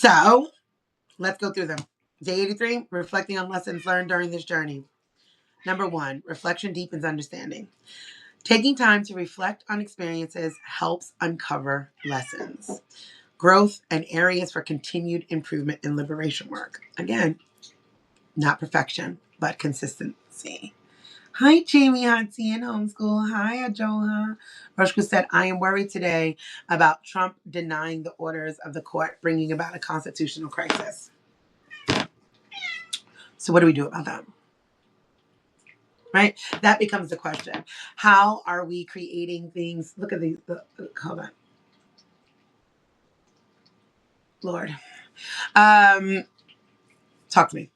So let's go through them. Day 83, reflecting on lessons learned during this journey. Number 1, reflection deepens understanding. Taking time to reflect on experiences helps uncover lessons, growth, and areas for continued improvement in liberation work. Again, not perfection, but consistency. Hi, Jamie Hotzi in homeschool. Hi, Ajoha. Roshku said, I am worried today about Trump denying the orders of the court, bringing about a constitutional crisis. So what do we do about that? Right? That becomes the question. How are we creating things? Look at these. Hold on. Lord. Talk to me.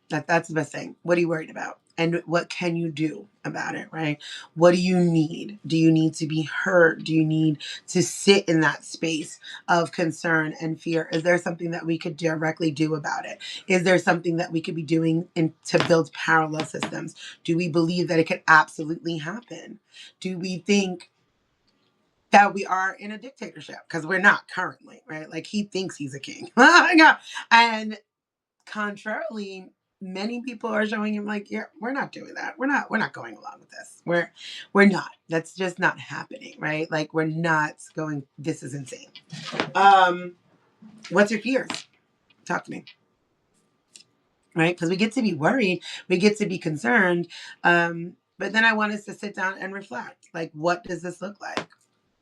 That's the best thing. What are you worried about? And what can you do about it, right? What do you need? Do you need to be heard? Do you need to sit in that space of concern and fear? Is there something that we could directly do about it? Is there something that we could be doing to build parallel systems? Do we believe that it could absolutely happen? Do we think that we are in a dictatorship? Because we're not currently, right? Like he thinks he's a king. And contrarily, many people are showing him like, yeah, we're not doing that. We're not going along with this. We're not. That's just not happening, right? Like we're not going, this is insane. What's your fears? Talk to me. Right? Because we get to be worried, we get to be concerned. But then I want us to sit down and reflect. Like, what does this look like?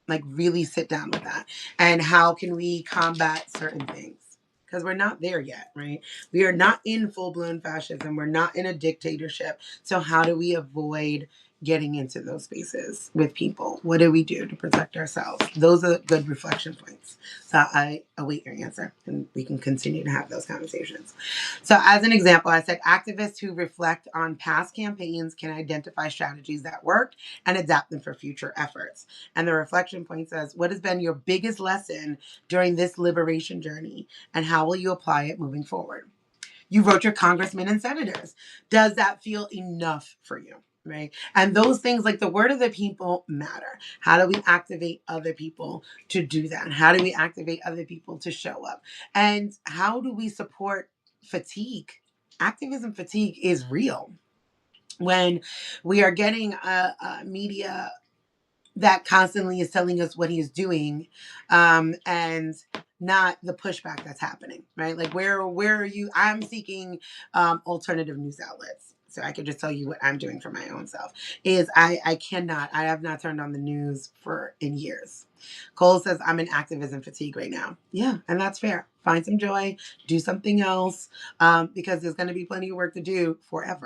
Like really sit down with that. And how can we combat certain things? Because we're not there yet, right? We are not in full-blown fascism. We're not in a dictatorship. So how do we avoid getting into those spaces with people? What do we do to protect ourselves? Those are good reflection points. So I await your answer and we can continue to have those conversations. So as an example, I said activists who reflect on past campaigns can identify strategies that worked and adapt them for future efforts. And the reflection point says, what has been your biggest lesson during this liberation journey and how will you apply it moving forward? You wrote your congressmen and senators. Does that feel enough for you? Right. And those things like the word of the people matter. How do we activate other people to do that? How do we activate other people to show up? And how do we support fatigue? Activism fatigue is real. When we are getting a media that constantly is telling us what he's doing, and not the pushback that's happening, right? Like where are you? I'm seeking alternative news outlets. So I could just tell you what I'm doing for my own self is I have not turned on the news in years. Cole says I'm in activism fatigue right now. Yeah, and that's fair. Find some joy, do something else, because there's going to be plenty of work to do forever.